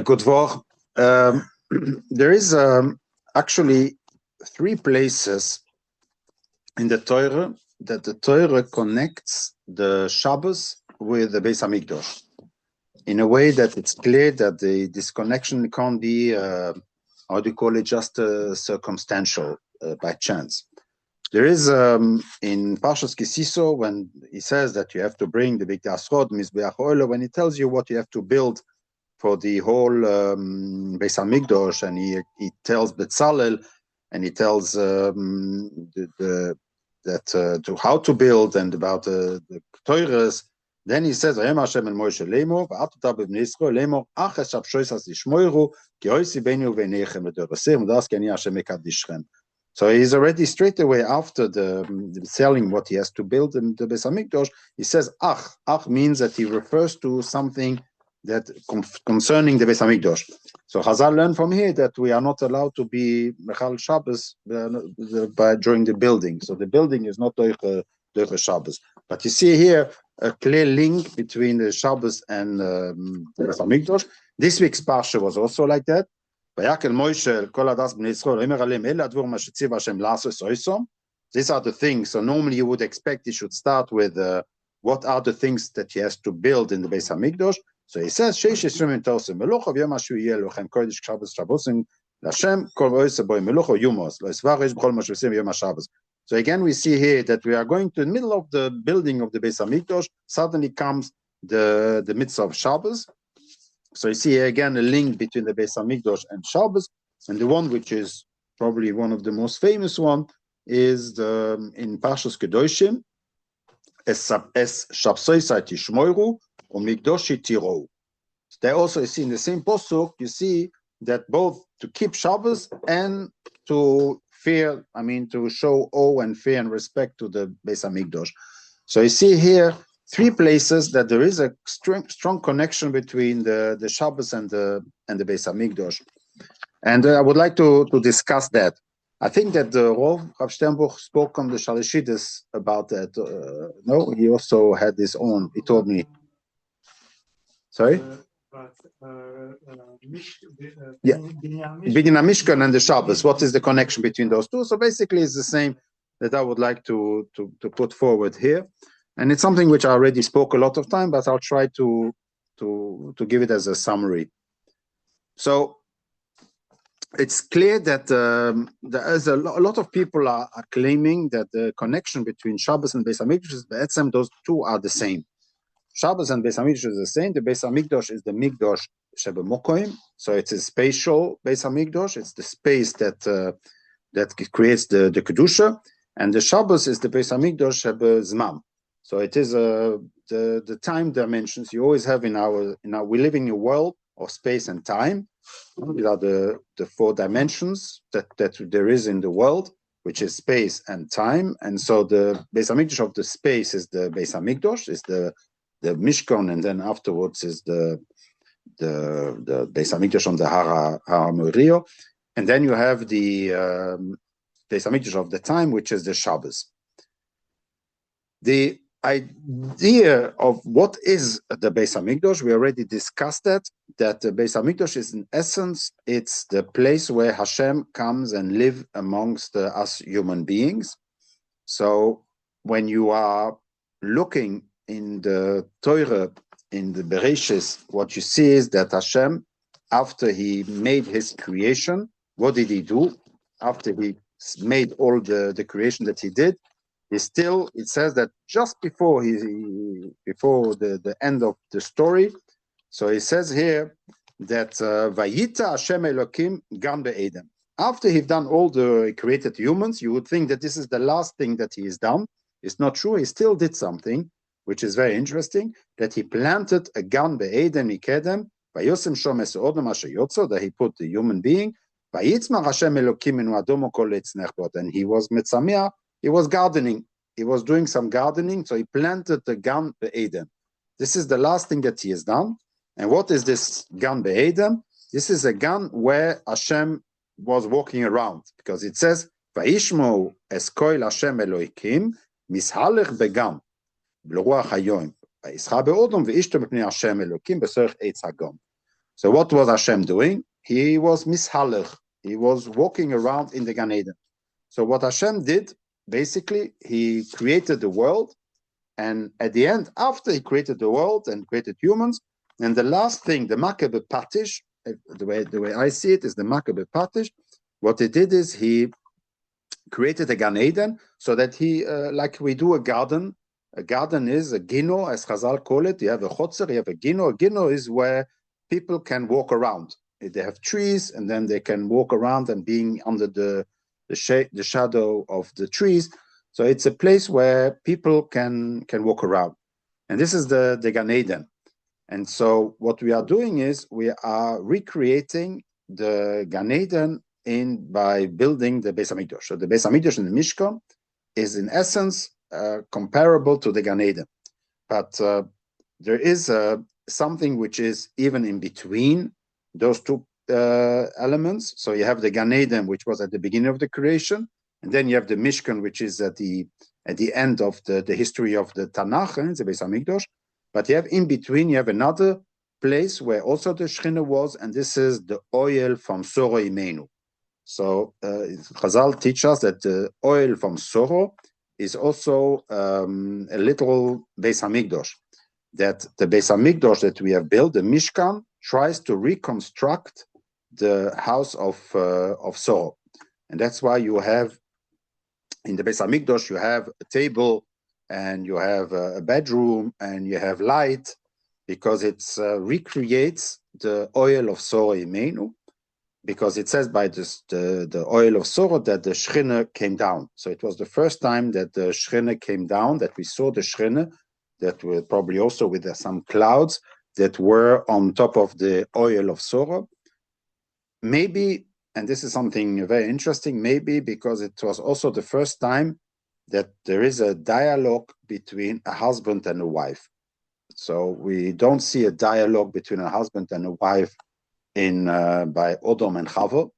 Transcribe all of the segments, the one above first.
Good work. There is actually 3 places in the Torah that the Torah connects the Shabbos with the Beis Hamikdash in a way that it's clear that this connection can't be, how do you call it, just circumstantial, by chance. There is in Parshas Kisiso, when he says that you have to bring the big Asrod, Mizbeach Oilo, when he tells you what you have to build for the whole Beis Hamikdash, and he tells Betzalel, and he tells to how to build and about the Torahs. Then he says, "Vayem Hashem el Moshe Lemor, v'atota b'bnei Yisrael Lemor, ach eshav shoisas yishmoiru, ki oisi beinu v'nechem l'dorasir, v'das ki ani Hashem mekadishchem." So he's already straight away after the selling what he has to build in the Beis Hamikdash. He says, "Ach." Ach means that he refers to something that concerning the Beis Hamikdash. So Chazal learned from here that we are not allowed to be Mechal Shabbos during the building. So the building is not Doich Shabbos. But you see here a clear link between the Shabbos and the Beis Hamikdash. This week's Parsha was also like that. Vayakhel Moshe kol hadas bnei Yisrael omer aleim ela advur ma shetziv Hashem la'asos oisom. These are the things. So normally you would expect he should start with what are the things that he has to build in the Beis Hamikdash. So he says, "Sheish yisrim tosem melucha v'yom ashu yeh lochem kodesh Shabbos Shabbosin l'Hashem kol oiseh boi melucha yumos lo esvaresh b'chol ma shv'sim yom Shabbos." So again, we see here that we are going to the middle of the building of the Beis Hamikdash. Suddenly comes the mitzvah of Shabbos. So you see here again a link between the Beis Hamikdash and Shabbos, and the one which is probably one of the most famous one is in Parshas Kedoshim, es Shabsosai Tishmoiru u'Mikdoshi Tirou. There also you see in the same posuk, you see that both to keep Shabbos and to fear, to show awe and fear and respect to the Beis Hamikdash. So you see here 3 places that there is a strong connection between the Shabbos and the Beis Hamikdash, and I would like to discuss that. I think that the Rav Sternbuch spoke on the Shalishidus about that. No, he also had his own. He told me. Sorry. Yeah, Binyan Mishkan and the Shabbos. What is the connection between those two? So basically, it's the same that I would like to put forward here. And it's something which I already spoke a lot of time, but I'll try to give it as a summary. So it's clear that there is a lot of people are claiming that the connection between Shabbos and Beis Hamikdash, those two are the same. Shabbos and Beis Hamikdash is the same. The Beis Hamikdash is the Mikdash Shebe Mokoim, so it's a spatial Beis Hamikdash. It's the space that creates the Kedusha, and the Shabbos is the Beis Hamikdash Shebe Zman. So it is the time dimensions you always have in our we live in a world of space and time. These are the 4 dimensions that there is in the world, which is space and time. And so the Beis Hamikdash of the space is the Beis Hamikdash, is the Mishkan, and then afterwards is the Beis Hamikdash on the Har HaMorio, and then you have the Beis Hamikdash of the time, which is the Shabbos. The idea of what is the Beis Hamikdash, we already discussed that the Beis Hamikdash is in essence, it's the place where Hashem comes and live amongst us human beings. So when you are looking in the Torah, in the Bereshis, what you see is that Hashem, after he made his creation, what did he do? After he made all the creation that he did, it says that just before the end of the story, so he says here that Vayita Hashem Elokim Gan Be'edem. After he's done all the created humans, you would think that this is the last thing that he has done. It's not true. He still did something, which is very interesting, that he planted a Gan Be'edem Ikedem, Vayosem Shomes Odom Asher Yotzo, that he put the human being, Vayitzmach Hashem Elokim Minu Adomo Kol Eitz Nechbot, and he was Metzamia. He was gardening. He was doing some gardening, so he planted the Gan Be'edem. This is the last thing that he has done. And what is this Gan Be'edem? This is a Gan where Hashem was walking around, because it says, Vayishmo es koil Hashem Eloikim mishalech began. לרוח היום, ויסחה באודום, ואישתו מפני השם אלוקים, בסורך עץ הגום. So what was Hashem doing? He was mishalech. He was walking around in the Gan Eden. So what Hashem did, basically, he created the world, and at the end, after he created the world and created humans, and the last thing, the Makkebe Patish, the way I see it is the Makkebe Patish, what he did is he created a Gan Eden so that he, like we do a garden is a gino, as Chazal call it. You have a chotzer, you have a gino. A gino is where people can walk around. They have trees, and then they can walk around and being under the shadow of the trees. So it's a place where people can walk around. And this is the Gan Eden. And so what we are doing is we are recreating the Gan Eden by building the Beis HaMikdash. So the Beis HaMikdash and the Mishkan is in essence comparable to the Gan Eden. But there is something which is even in between those two elements. So you have the Gan Eden, which was at the beginning of the creation, and then you have the Mishkan, which is at the end of the history of the Tanakh, the Beis HaMikdash. But you have in between, you have another place where also the Shechina was, and this is the oil from Soro Imenu. So Chazal teach us that the oil from Soro is also a little Beis HaMikdash. That the Beis HaMikdash that we have built, the Mishkan, tries to reconstruct the house of Soro. And that's why you have, in the Beis HaMikdash, you have a table, and you have a bedroom, and you have light, because it recreates the oil of Soro Imenu, because it says by the oil of Soro that the Shechina came down. So it was the first time that the Shechina came down, that we saw the Shechina, that were probably also with some clouds that were on top of the oil of Soro. Maybe, and this is something very interesting, maybe because it was also the first time that there is a dialogue between a husband and a wife. So we don't see a dialogue between a husband and a wife by Odom and Chava.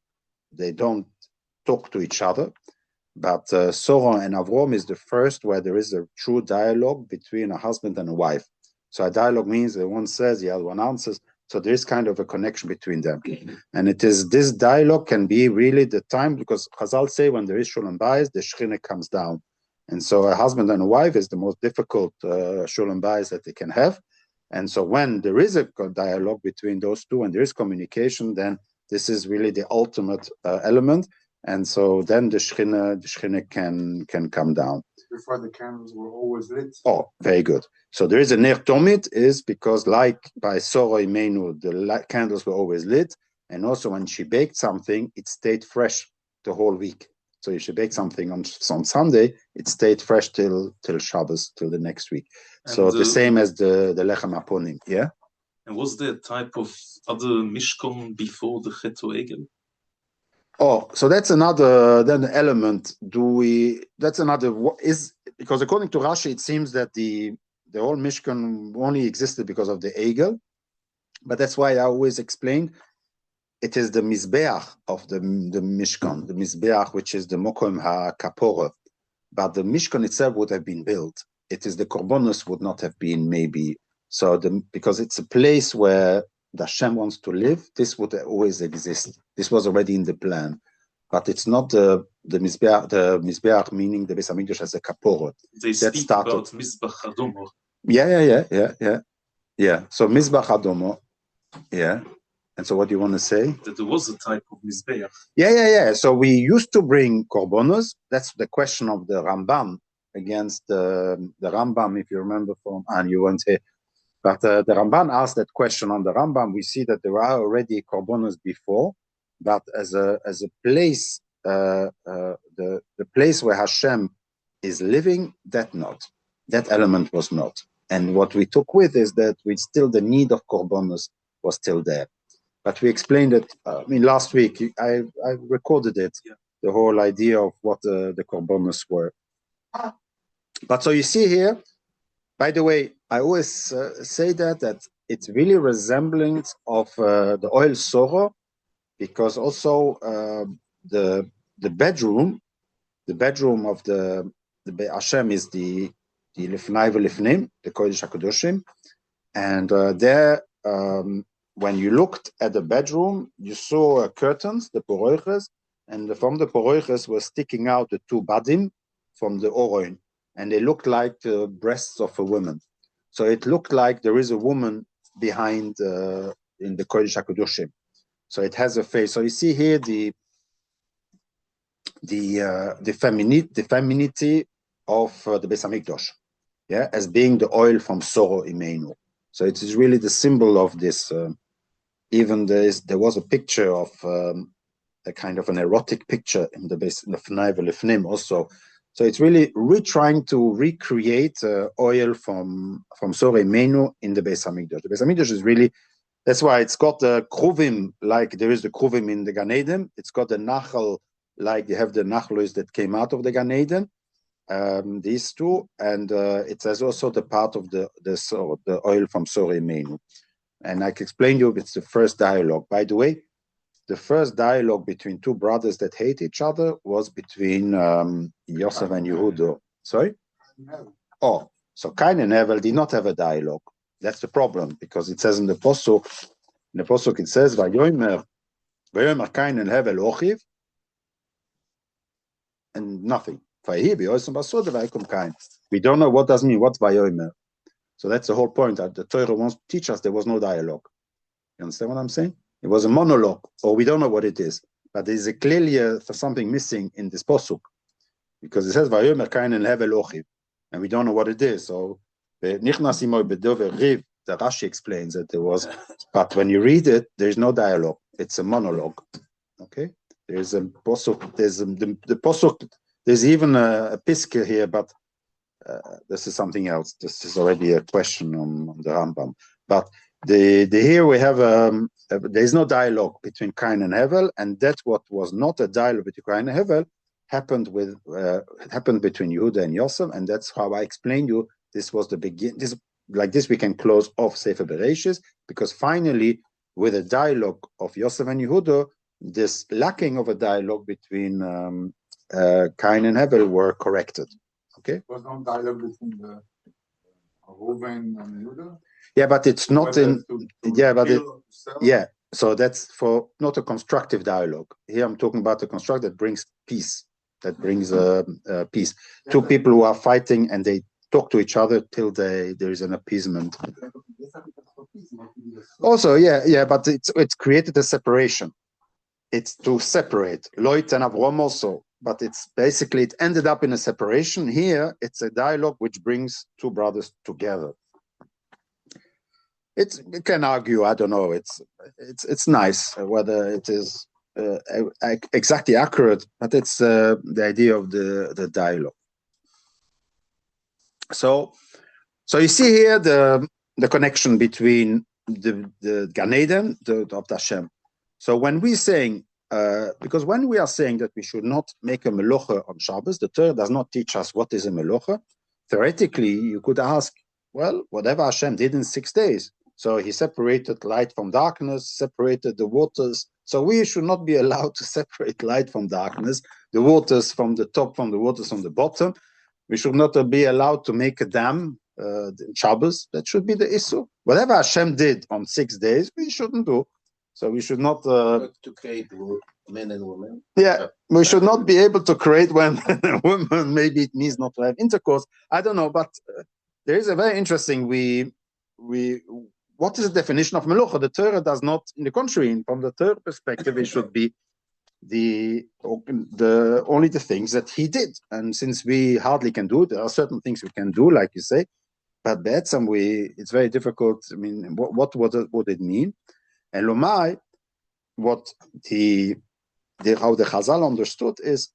They don't talk to each other. But Soro and Avrom is the first where there is a true dialogue between a husband and a wife. So a dialogue means that one says, the other one answers. So there is kind of a connection between them. And it is this dialogue can be really the time, because Chazal say when there is Shulam Bayis, the Shechina comes down. And so a husband and a wife is the most difficult Shulam Bayis that they can have. And so when there is a dialogue between those two and there is communication, then this is really the ultimate element. And so then the Shechina can come down. Before the candles were always lit. Oh, very good. So there is a Ner Tomit, is because like by Soro Imenu, the candles were always lit. And also when she baked something, it stayed fresh the whole week. So if she baked something on Sunday, it stayed fresh till Shabbos, till the next week. And so the same as the Lechem Aponim, yeah? And was there a type of other Mishkan before the Chet Egel? Oh, so that's another then element. That's another is because according to Rashi, it seems that the whole Mishkan only existed because of the Egel, but that's why I always explained it is the Mizbeach of the Mishkan, the Mizbeach, which is the Mokom HaKapora, but the Mishkan itself would have been built. It is the Korbanos would not have been maybe so because it's a place where the Hashem wants to live. This would always exist. This was already in the plan, but it's not the Mizbeach, meaning the Beis HaMikdash as a Kapora. They speak about Mizbach Adomo. Yeah. So Mizbach Adomo, yeah. And so what do you want to say? That there was a type of Mizbeach. Yeah. So we used to bring Korbanos. That's the question of the Rambam against the Rambam, if you remember from, and you won't say. But the Ramban asked that question on the Rambam. We see that there are already korbanos before, but as a place, the place where Hashem is living, that element was not. And what we took with is that the need of korbanos was still there. But we explained it. Last week I recorded it. Yeah. The whole idea of what the korbanos were. But so you see here. By the way, I always say that it's really resemblance of the oil Soro, because also the bedroom of the Hashem is the the Lifnai V'Lifnim, the Kodesh HaKadoshim. And there, when you looked at the bedroom, you saw curtains, the poroiches, and from the poroiches were sticking out the two badim from the oroin, and they looked like the breasts of a woman. So it looked like there is a woman behind in the Kodesh HaKadoshim. So it has a face. So you see here the femininity of the Beis Hamikdash, yeah, as being the oil from Soro Imenu. So it is really the symbol of this. Even there was a picture of a kind of an erotic picture in the Fnai V'Lifnim also. So it's really trying to recreate oil from Soro Imenu in the Beis Hamikdash. The Beis Hamikdash is really, that's why it's got the kruvim, like there is the kruvim in the Gan Eden. It's got the nachal, like you have the nachlos that came out of the Gan Eden, these two, and it has also the part of the oil from Soro Imenu. And I can explain you, it's the first dialogue. By the way, the first dialogue between two brothers that hate each other was between Yosef and Yehuda. Sorry? Oh, so Cain and Hevel did not have a dialogue. That's the problem, because it says in the Posuk it says, Vayomer Cain and Hevel Ochiv, and nothing. We don't know what does mean, what's Vayomer. So that's the whole point. That the Torah wants to teach us there was no dialogue. You understand what I'm saying? It was a monologue, or we don't know what it is. But there is clearly something missing in this Posuk, because it says Vayomer Cain and Hevel Ochiv, and we don't know what it is. So the Rashi explains that there was, but when you read it, there is no dialogue. It's a monologue. Okay, there's a Posuk. There's the Posuk. There's even a Piske here, but this is something else. This is already a question on the Rambam. But here we have there is no dialogue between Cain and Hevel, and that's what was not a dialogue between Cain and Hevel happened between Yehuda and Yosef, and that's how I explained you. This was the begin. This like this we can close off Sefer Bereshis, because finally with a dialogue of Yosef and Yehuda, this lacking of a dialogue between Cain and Hevel were corrected. Okay. There was no dialogue between the Reuben and Yehuda. Yeah, but it's not So that's for not a constructive dialogue. Here I'm talking about a construct that brings peace, that brings peace. Two people who are fighting and they talk to each other till there is an appeasement. Also, but it's created a separation. It's to separate Lot and Avram also, but it's basically it ended up in a separation. Here, it's a dialogue which brings two brothers together. You can argue. I don't know. It's nice whether it is exactly accurate, but it's the idea of the dialogue. So you see here the connection between the Gan Eden of Hashem. So when we're saying, because when we are saying that we should not make a melocha on Shabbos, the Torah does not teach us what is a melocha. Theoretically, you could ask, well, whatever Hashem did in 6 days. So he separated light from darkness, separated the waters. So we should not be allowed to separate light from darkness, the waters from the top, from the waters from the bottom. We should not be allowed to make a dam in Shabbos. That should be the issue. Whatever Hashem did on 6 days, we shouldn't do. So we should not to create men and women. Yeah, we should not be able to create when women. Maybe it means not to have intercourse. I don't know, but there is a very interesting. What is the definition of melucha? The Torah does not. In the contrary, from the Torah perspective, it should be the only the things that he did. And since we hardly can do, there are certain things we can do, like you say, but that's it's very difficult. I mean, what would it mean? And Lomai, what how the Chazal understood is,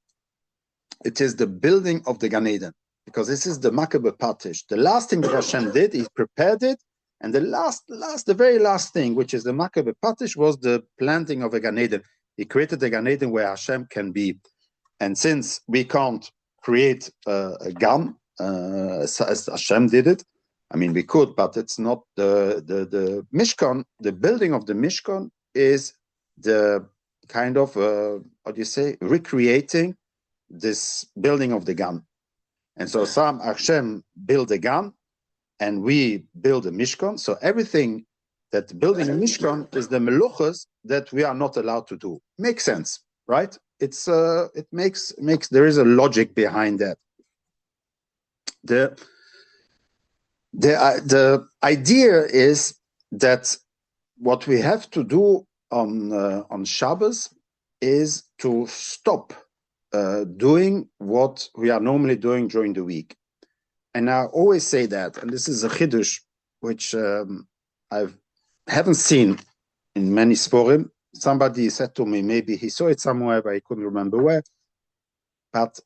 it is the building of the Gan Eden, because this is the Makkah Patish. The last thing that Hashem did, he prepared it, and the very last thing, which is the Makkah Patish, was the planting of a Gan Eden. He created the Gan Eden where Hashem can be. And since we can't create a Gan, as Hashem did it, I mean, we could, but it's not the Mishkan. The building of the Mishkan is the kind of, recreating this building of the Gan. And so some Hashem build a Gan, and we build a Mishkan. So everything that building a Mishkan is the meluchas that we are not allowed to do. Makes sense, right? It makes there is a logic behind that. The idea is that what we have to do on Shabbos is to stop doing what we are normally doing during the week. And I always say that, and this is a chiddush which I haven't seen in many sporim. Somebody said to me, maybe he saw it somewhere, but I couldn't remember where. But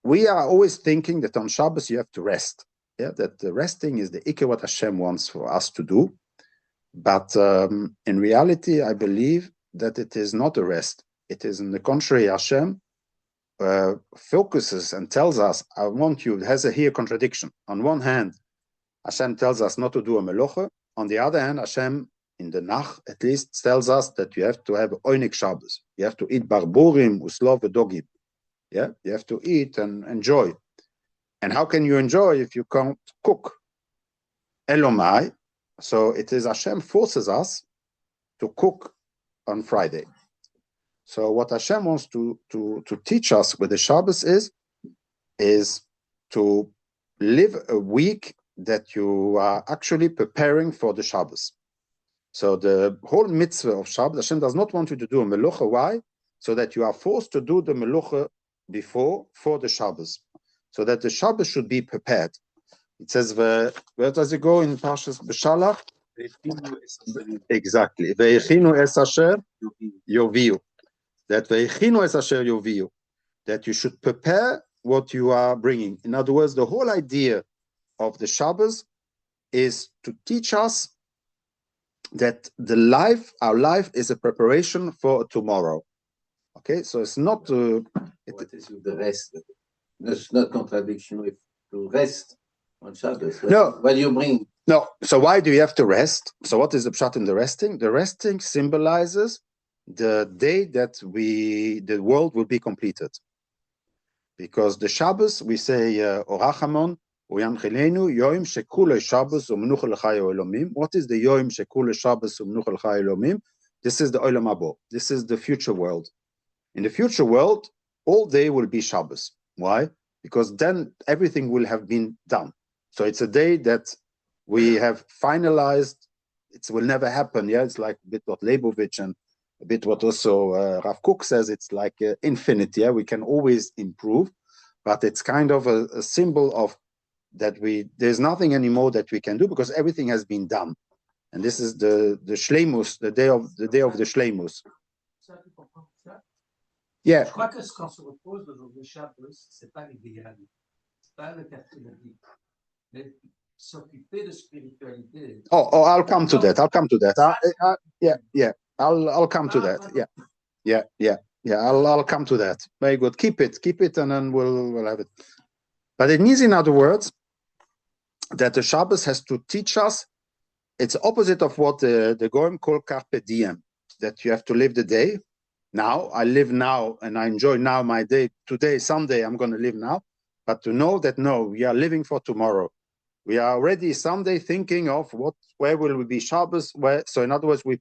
we are always thinking that on Shabbos you have to rest. Yeah, that the resting is the ikar what Hashem wants for us to do. But in reality, I believe that it is not a rest. It is, in the contrary, Hashem focuses and tells us, I want you, it has a here contradiction. On one hand, Hashem tells us not to do a melocha. On the other hand, Hashem, in the Nach, at least, tells us that you have to have oinik Shabbos. You have to eat barburim, uslov, dogib. Yeah, you have to eat and enjoy. And how can you enjoy if you can't cook? Elomai. So it is Hashem forces us to cook on Friday. So what Hashem wants to teach us with the Shabbos is to live a week that you are actually preparing for the Shabbos. So the whole mitzvah of Shabbos, Hashem does not want you to do a melucha. Why? So that you are forced to do the melucha for the Shabbos, so that the Shabbos should be prepared. It says, where does it go in Parshas B'Shalach? Exactly. Vayakhel es asher yoviu. That Vayakhel es asher yoviu. That you should prepare what you are bringing. In other words, the whole idea of the Shabbos is to teach us that our life is a preparation for tomorrow. Okay, so it's not. What is with the rest? There's no contradiction with to rest on Shabbos. No. What do you bring? No. So why do you have to rest? So what is the pshat in the resting? The resting symbolizes the day that the world will be completed. Because the Shabbos, we say, Orachamon, Uyanchelenu, Yoim Shekule Shabbos Umnucha L'Chayo Elomim. What is the Yoim Shekule Shabbos Umnucha L'Chayo Elomim? This is the Olam Habo. This is the future world. In the future world, all day will be Shabbos. Why? Because then everything will have been done. So it's a day that we have finalized. It will never happen. Yeah, it's like a bit what Leibovich and a bit what also Rav Kook says. It's like infinite. Yeah, we can always improve, but it's kind of a symbol of that there's nothing anymore that we can do because everything has been done. And this is the Shleimus, the day of the Shleimus. Yeah. Je crois que ce qu'on se repose aujourd'hui, Shabbos, c'est pas l'idéal, c'est pas le quartier de vie, mais s'occuper de spiritualité. Oh, I'll come to that. I'll come to that. Yeah. I'll come to that. Yeah. I'll come to that. Very good. Keep it, and then we'll have it. But it means, in other words, that the Shabbos has to teach us. It's opposite of what the Goyim call carpe diem, that you have to live the day. Now, I live now and I enjoy now my day. Today, someday, I'm going to live now. But to know that, no, we are living for tomorrow. We are already someday thinking of where will we be Shabbos. So in other words, we're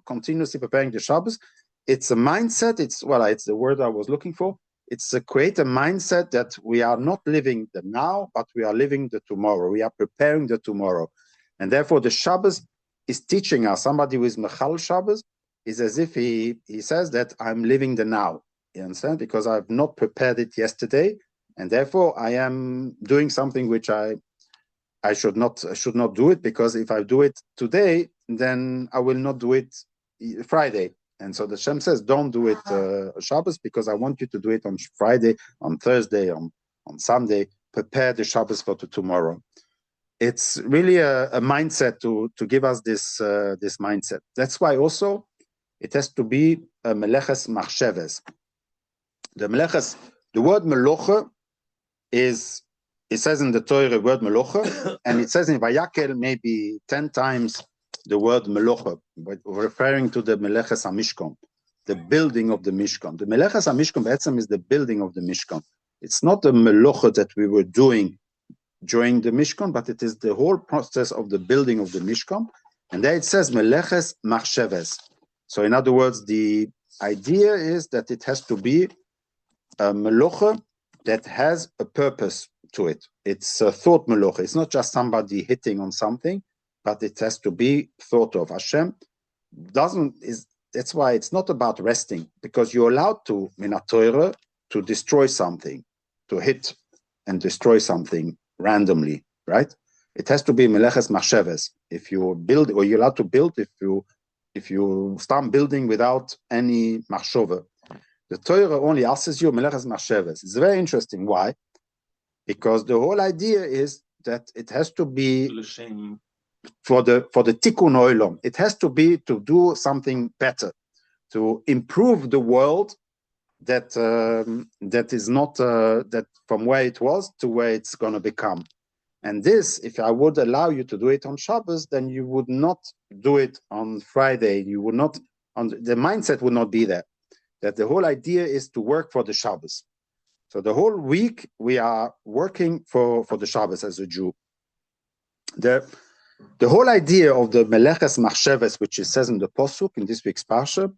continuously preparing the Shabbos. It's a mindset. It's the word I was looking for. It's to create a mindset that we are not living the now, but we are living the tomorrow. We are preparing the tomorrow. And therefore, the Shabbos is teaching us. Somebody who is Mechal Shabbos is as if he says that I'm living the now. You understand? Because I've not prepared it yesterday, and therefore I am doing something which I should not do it, because if I do it today, then I will not do it Friday. And so the Shem says, don't do it Shabbos, because I want you to do it on Friday, on Thursday, on Sunday. Prepare the Shabbos for tomorrow. It's really a mindset to give us this mindset. That's why also it has to be a meleches machsheves. The word melocha it says in the Torah the word melocha, and it says in Vayakhel maybe 10 times the word melocha, referring to the meleches hamishkan, the building of the Mishkan. The meleches hamishkan be'etzem is the building of the Mishkan. It's not the melocha that we were doing during the Mishkan, but it is the whole process of the building of the Mishkan. And there it says meleches machsheves. So in other words, the idea is that it has to be a melocha that has a purpose to it. It's a thought melocha. It's not just somebody hitting on something, but it has to be thought of. Hashem that's why it's not about resting, because you're allowed to, in a Torah, to destroy something, to hit and destroy something randomly, right? It has to be meleches machsheves. If you build, or you're allowed to build, if you start building without any machshove. The Torah only asks you meleches machsheves. It's very interesting. Why? Because the whole idea is that it has to be for the tikkun olam. It has to be to do something better, to improve the world that is not that from where it was to where it's going to become. And this, if I would allow you to do it on Shabbos, then you would not do it on Friday. You would not, the mindset would not be there. That the whole idea is to work for the Shabbos. So the whole week we are working for the Shabbos as a Jew. The whole idea of the meleches machsheves, which it says in the Posuk in this week's Parsha,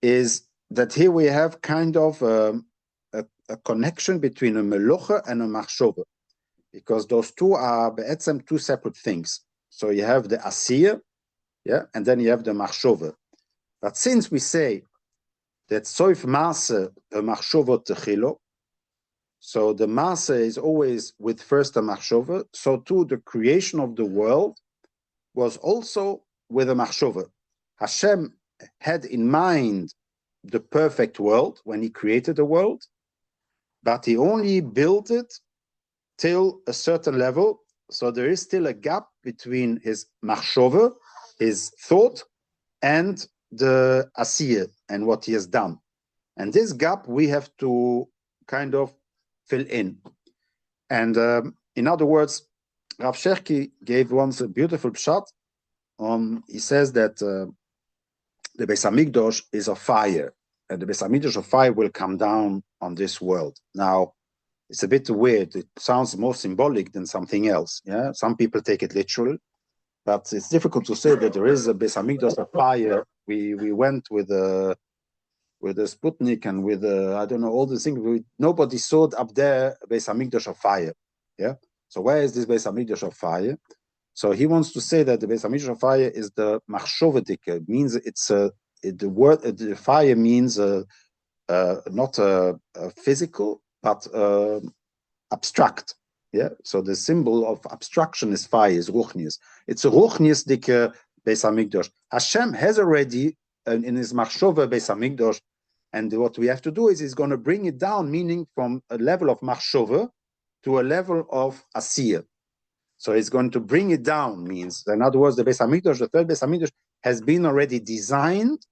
is that here we have kind of a connection between a melocha and a machshove, because those two are be'etzem two separate things. So you have the asiyah, yeah, and then you have the machshove. But since we say that soif maaseh a machshove techilo, so the maaseh is always with first a machshove, so too the creation of the world was also with a machshove. Hashem had in mind the perfect world when he created the world, but he only built it till a certain level. So there is still a gap between his machshove, his thought, and the asiyah, and what he has done. And this gap we have to kind of fill in. And in other words, Rav Sherki gave once a beautiful pshat. He says that the Beis Hamikdash is a fire, and the Beis Hamikdash of fire will come down on this world. Now, it's a bit weird. It sounds more symbolic than something else. Yeah, some people take it literal, but it's difficult to say that there is a Beis Hamikdash of fire. We went with a Sputnik and with I don't know all the things. Nobody saw up there a Beis Hamikdash of fire. Yeah. So where is this Beis Hamikdash of fire? So he wants to say that the Beis Hamikdash of fire is the machshovedik. It means the word the fire means not a physical but abstract. Yeah. So the symbol of abstraction is fire, is ruchnius. It's a ruchnius dike Beis Hamikdash. Hashem has already in his machshove Beis Hamikdash, and what we have to do is he's going to bring it down, meaning from a level of machshove to a level of asiyah. So it's going to bring it down, means, in other words, the Beis Hamikdash, the third Beis Hamikdash, has been already designed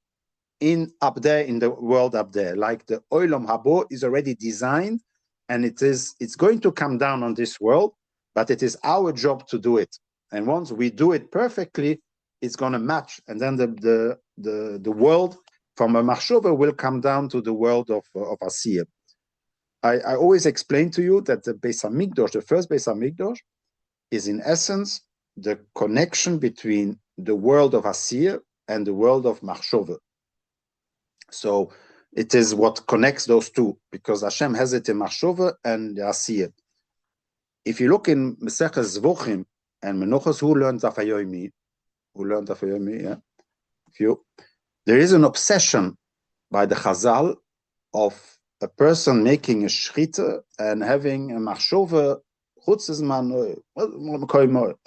up there in the world up there. Like the Olam Habo is already designed, and it's going to come down on this world, but it is our job to do it. And once we do it perfectly, it's going to match, and then the world from a machshove will come down to the world of asiyah. I always explain to you that the Beis Hamikdash, the first Beis Hamikdash, is in essence the connection between the world of asiyah and the world of machshove. So it is what connects those two, because Hashem has it in machshove and asiyah. If you look in Maseches Zvochim and Menuchos, who learned Daf Hayomi? Yeah. There is an obsession by the Chazal of a person making a shchita and having a machshove,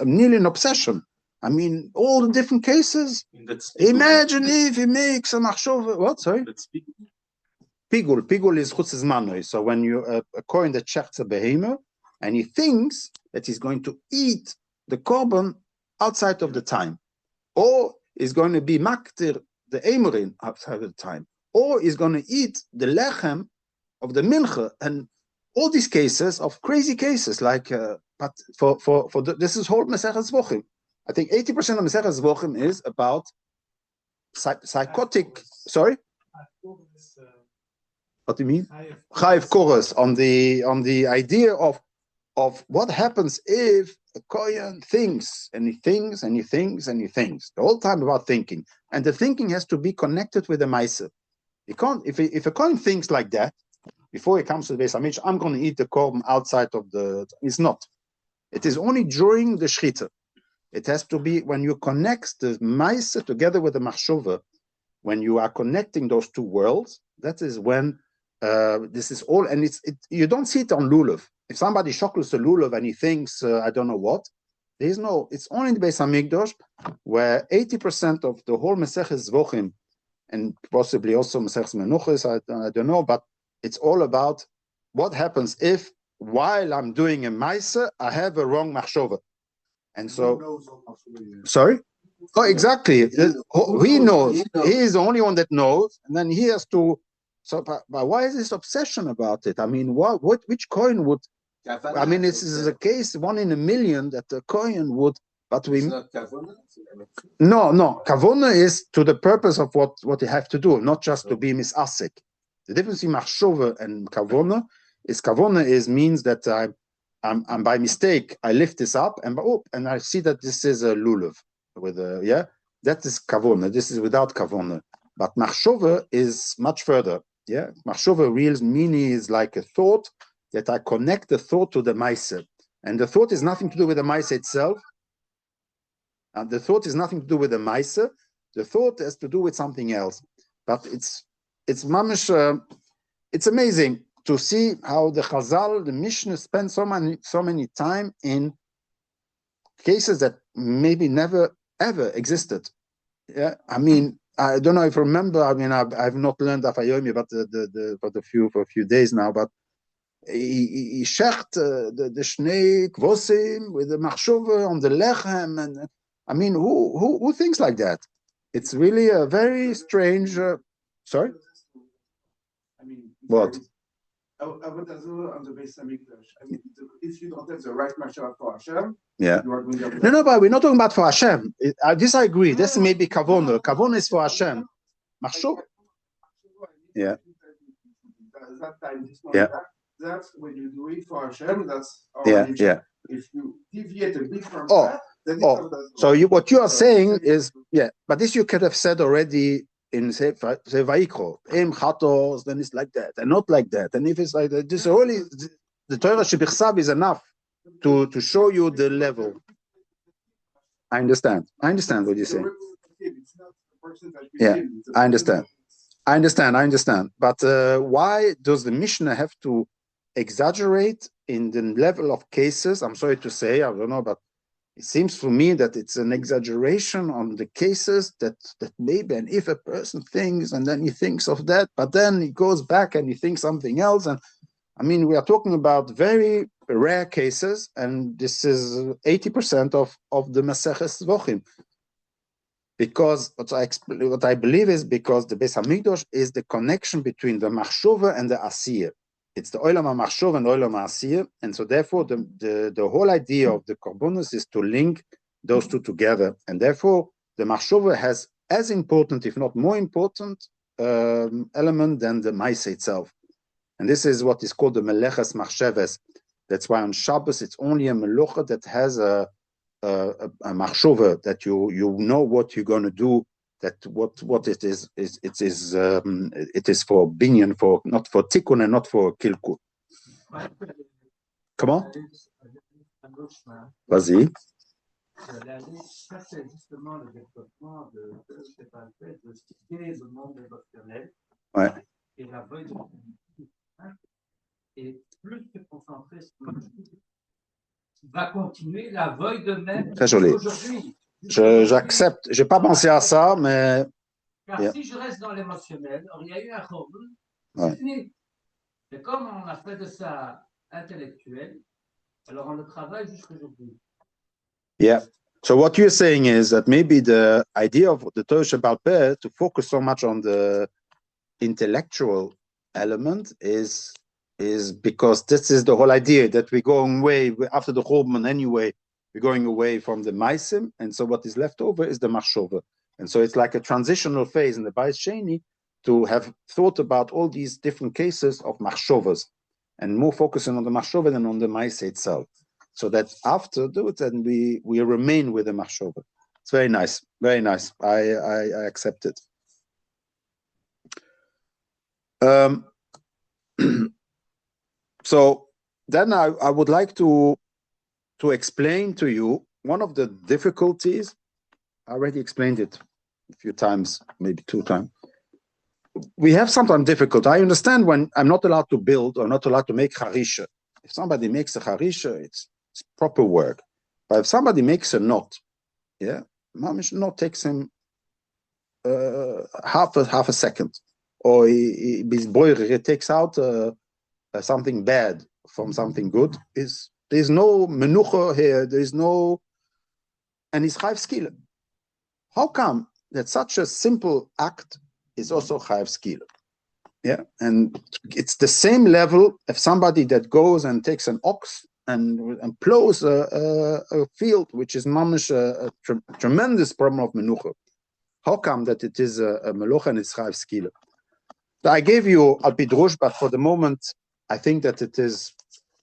nearly an obsession. I mean, all the different cases. Imagine if he makes a machshove. What? Sorry? Pigul. Pigul is chutzes manoi. So when you a kohen that shechts a behemoth and he thinks that he's going to eat the korban outside of the time, or is going to be maktir the emerin outside of the time, or is going to eat the lechem of the mincha, and all these cases of crazy cases, like but this is whole Maseches Zvochim. I think 80% of Maseches Zvochim is about psychotic. Sorry. What do you mean? Chayiv chorus on the idea of what happens if a Kohen thinks and he thinks and he thinks and he thinks the whole time about thinking, and the thinking has to be connected with the Maaseh. You can't if a Kohen thinks like that before he comes to the Beis Hamikdash, I'm going to eat the korban outside of the. It's not. It is only during the Shechita. It has to be when you connect the Maaseh together with the Machshova. When you are connecting those two worlds, that is when this is all, and you don't see it on lulav. If somebody shokles the lulav and he thinks I don't know what, there is no. It's only in the Beis Hamikdash where 80% of the whole Maseches Zvochim and possibly also Maseches Menuchos, I don't know, but it's all about what happens if while I'm doing a Maaseh I have a wrong machshova, and so sorry. Oh, exactly. He knows. He is the only one that knows, and then he has to. So, but why is this obsession about it? I mean, which Kohen would? I mean, this is a case 1 in a million that the Kohen would. But we no. Kavona is to the purpose of what you have to do, not just to be misasik. The difference in machshova and kavona means that I'm by mistake I lift this up and I see that this is a lulav with a that is kavona. This is without kavona. But machshova is much further. Yeah, machshova real meaning is like a thought that I connect the thought to the maaseh, and the thought is nothing to do with the maaseh itself. And the thought is nothing to do with the maaseh. The thought has to do with something else. But it's mamish. It's amazing to see how the Chazal, the Mishnah, spend so many time in cases that maybe never ever existed. Yeah, I mean, I don't know if you remember. I mean, I've not learned Afayomi, but for a few days now. But he shecht the shnei kvosim with the machshova on the lechem, and I mean, who thinks like that? It's really a very strange. Sorry. I mean, what? Avodah on the Beis Hamikdash. I mean, if you don't have the right mashal for Hashem, yeah. You are going to No, but we're not talking about for Hashem. This I agree. This may be kavona. Kavona is for Hashem. Machshov. Yeah. Yeah. That's when you do it for Hashem. That's yeah. If you deviate a bit from that, then so what you are saying is but this you could have said already in say Vayakhel, chatos, then it's like that, and not like that. And if it's like that, this only the Torah Shebichsav is enough to show you the level. I understand what you're saying. Yeah, I understand. But why does the Mishnah have to exaggerate in the level of cases? I'm sorry to say, I don't know, but it seems for me that it's an exaggeration on the cases that maybe, and if a person thinks and then he thinks of that, but then he goes back and he thinks something else. And I mean, we are talking about very rare cases, and this is 80% of the Maseches Zvochim. Because what I believe is because the Beis Hamikdash is the connection between the Machshova and the Asiyah. It's the Olam HaMachshov and Olam HaAsiyah, and so therefore the whole idea of the Korbanos is to link those two together, and therefore the Machshova has as important, if not more important, element than the Maaseh itself. And this is what is called the Meleches Machsheves. That's why on Shabbos it's only a Melucha that has a Machshova, that you know what you're going to do. That what it is it is for binyan, for not for tikkun and not for kilkut. Comment? Vas-y. Ça, c'est justement le développement de ce monde émotionnel. Ouais. Et la veille de et plus se concentrer sur va continuer la veille de même aujourd'hui. J'accepte. J'ai pas pensé à ça, mais. Car si je reste dans l'émotionnel, il y a eu un problème. C'est fini. Et comme on a fait de ça intellectuel, alors on le travaille jusqu'aujourd'hui. Yeah. So what you're saying is that maybe the idea of the Torah Shabbat Peh to focus so much on the intellectual element is because this is the whole idea that we're going away after the Churban anyway. We're going away from the Maisim, and so what is left over is the Machshova. And so it's like a transitional phase in the Bayis Sheni to have thought about all these different cases of machshovas, and more focusing on the machshova than on the ma'aseh itself, so that after do it, and we remain with the machshova. It's very nice, very nice. I accept it. So then I would like to explain to you one of the difficulties. I already explained it a few times, maybe 2 times. We have sometimes difficult. I understand when I'm not allowed to build or not allowed to make harisha. If somebody makes a harisha, it's proper work. But if somebody makes a knot, yeah, mamish knot takes him half a second, or he takes out something bad from something good. There's no menucha here. There's no, and he's chayv skila. How come that such a simple act is also chayv skila? Yeah, and it's the same level if somebody that goes and takes an ox and plows a field, which is mamish a tremendous problem of menucha. How come that it is a melucha and it's chayv skila? I gave you al pidrush, but for the moment, I think that it is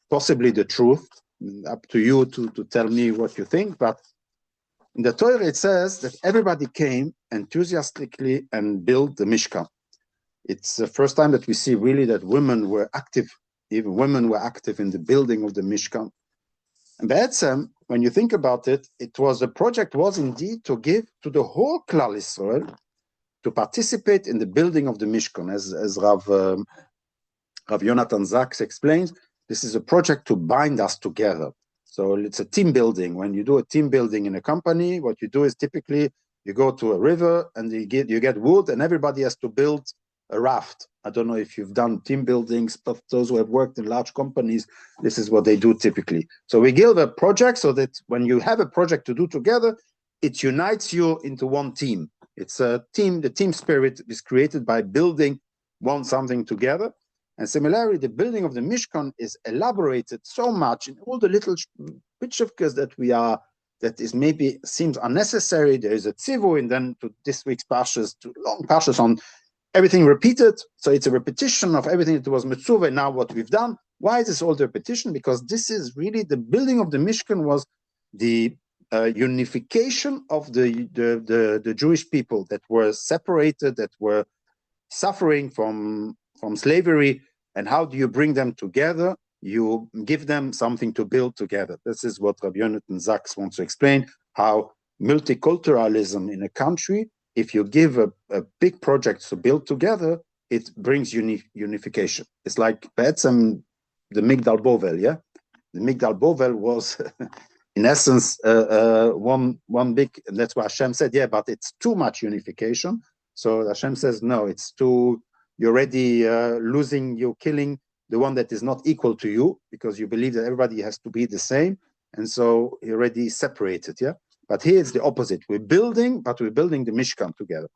possibly the truth. Up to you to tell me what you think. But in the Torah, it says that everybody came enthusiastically and built the Mishkan. It's the first time that we see really that women were active. Even women were active in the building of the Mishkan. And Be'etzem, when you think about it, the project was indeed to give to the whole Klal Yisrael to participate in the building of the Mishkan. As Rav Yonatan Zaks explains, this is a project to bind us together. So it's a team building. When you do a team building in a company, what you do is typically you go to a river and you get wood, and everybody has to build a raft. I don't know if you've done team buildings, but those who have worked in large companies, this is what they do typically. So we give a project so that when you have a project to do together, it unites you into one team. It's a team. The team spirit is created by building something together. And similarly, the building of the Mishkan is elaborated so much in all the little pitchevkas that is maybe seems unnecessary. There is a tzivu, and then to this week's pashas, to long pashas on everything repeated. So it's a repetition of everything that was mitzvah, and now what we've done. Why is this all the repetition? Because this is really the building of the Mishkan was the unification of the Jewish people that were separated, that were suffering from slavery. And how do you bring them together? You give them something to build together. This is what Rabbi Yonatan Zaks wants to explain, how multiculturalism in a country, if you give a big project to build together, it brings unification. It's like the Migdal Bovel, yeah? The Migdal Bovel was, in essence, one big, and that's why Hashem said, yeah, but it's too much unification. So Hashem says, no, it's too... You're already you're killing the one that is not equal to you, because you believe that everybody has to be the same. And so you're already separated, yeah? But here it's the opposite. We're building, but we're building the Mishkan together.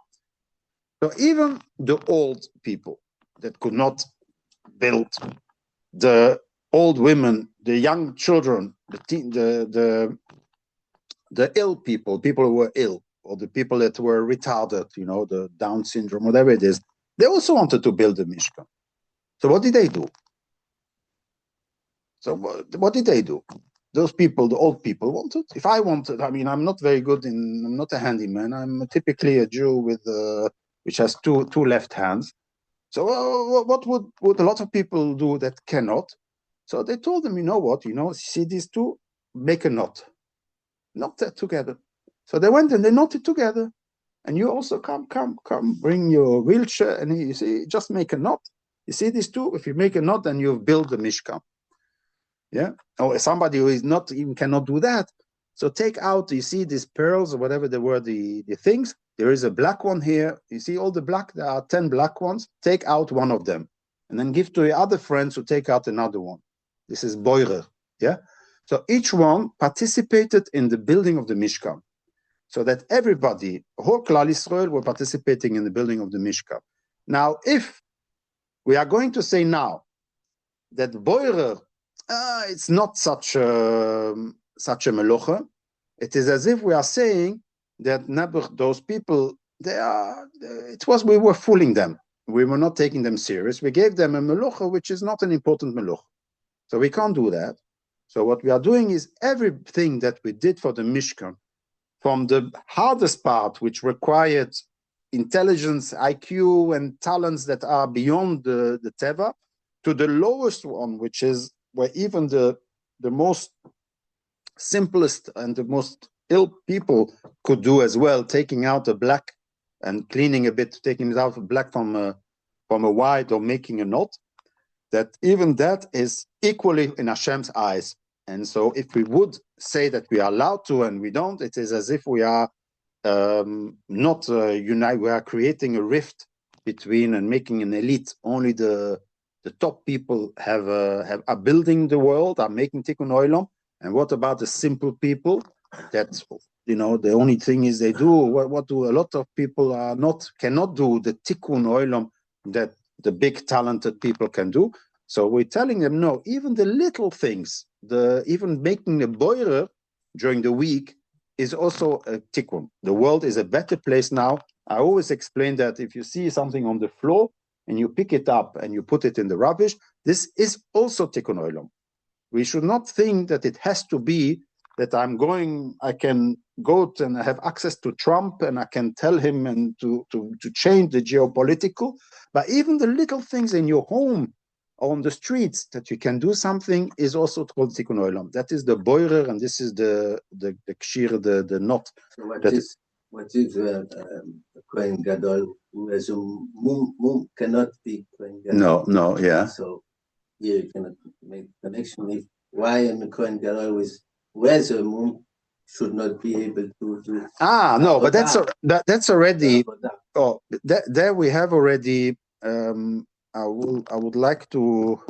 So even the old people that could not build, the old women, the young children, the ill people who were ill, or the people that were retarded, the Down syndrome, whatever it is, they also wanted to build a Mishkan. So what did they do? Those people, the old people wanted. If I wanted, I'm not very good I'm not a handyman. I'm typically a Jew which has two left hands. So what would a lot of people do that cannot? So they told them, you know what, see these two, make a knot. Knot that together. So they went and they knotted together. And you also come, bring your wheelchair, and you see, just make a knot. You see these two? If you make a knot, then you've built the Mishkan. Yeah? Or somebody who is not even cannot do that. So take out, you see these pearls or whatever they were, the things. There is a black one here. You see all the black, there are 10 black ones. Take out one of them. And then give to your other friends who take out another one. This is boirer. Yeah? So each one participated in the building of the Mishkan. So that everybody, whole Klal Yisrael, were participating in the building of the Mishkan. Now, if we are going to say now that boirer, it's not such a melocha, it is as if we are saying that those people, we were fooling them. we were not taking them serious. We gave them a melucha, which is not an important melucha. So we can't do that. So what we are doing is everything that we did for the Mishkan, from the hardest part, which required intelligence, IQ, and talents that are beyond the Teva, to the lowest one, which is where even the most simplest and the most ill people could do as well, taking out the black and cleaning a bit, taking it out of black from a white or making a knot, that even that is equally in Hashem's eyes. And so if we would say that we are allowed to and we don't, it is as if we are not unite. We are creating a rift between and making an elite. Only the top people are building the world, are making tikkun olam. And what about the simple people? That, you know, the only thing is they do what do a lot of people cannot do, the tikkun olam that the big talented people can do. So we're telling them, no, even the little things, even making a boiler during the week is also a tikkun. The world is a better place now. I always explain that if you see something on the floor and you pick it up and you put it in the rubbish, this is also tikkun olam. We should not think that it has to be that I can go and have access to Trump and I can tell him and to change the geopolitical, but even the little things in your home or on the streets that you can do something is also called tikkun olam. That is the boirer, and this is the kshir, the knot. So what is a Kohen Gadol who has a mum cannot be Kohen Gadol? No, yeah. So here you cannot make connection with why a Kohen Gadol who has a mum should not be able to do. No, but that's already. Oh, there we have already. I would like to.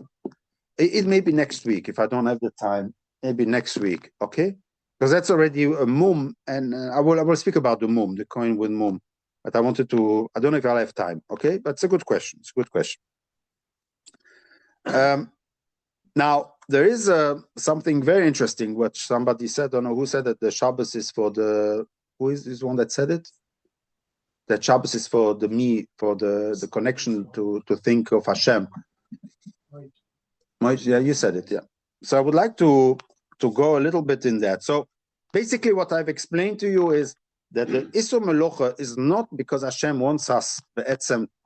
It may be next week if I don't have the time. Maybe next week, okay? Because that's already a mum, and I will speak about the mum, the coin with mum. But I wanted to. I don't know if I'll have time, okay? But it's a good question. It's a good question. Now there is something very interesting which somebody said. I don't know who said that the Shabbos is for the. Who is this one that said it? That Shabbos is for the connection to think of Hashem. Yeah, you said it, yeah. So I would like to go a little bit in that. So basically what I've explained to you is that the Isur Melocha is not because Hashem wants us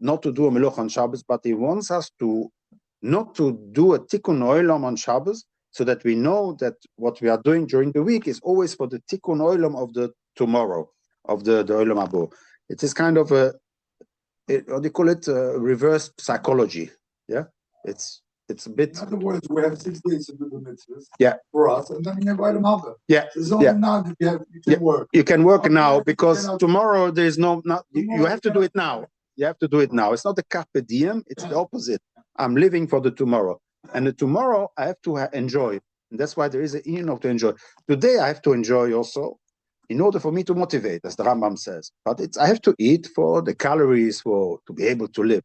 not to do a Melocha on Shabbos, but he wants us not to do a Tikkun Olam on Shabbos, so that we know that what we are doing during the week is always for the Tikkun Olam of the tomorrow, of the Olam Habo. It is kind of what do you call it? Reverse psychology. Yeah, it's a bit. In other words, we have 6 days to do the mitzvahs. Yeah. For us, and then you have Olam Haba. Yeah. There's only now that you can work. You can work now because tomorrow there is no. You have to do it now. You have to do it now. It's not a carpe diem. It's the opposite. I'm living for the tomorrow, and the tomorrow I have to enjoy. And that's why there is an to enjoy. Today I have to enjoy also, in order for me to motivate, as the Rambam says. But I have to eat for the calories to be able to live.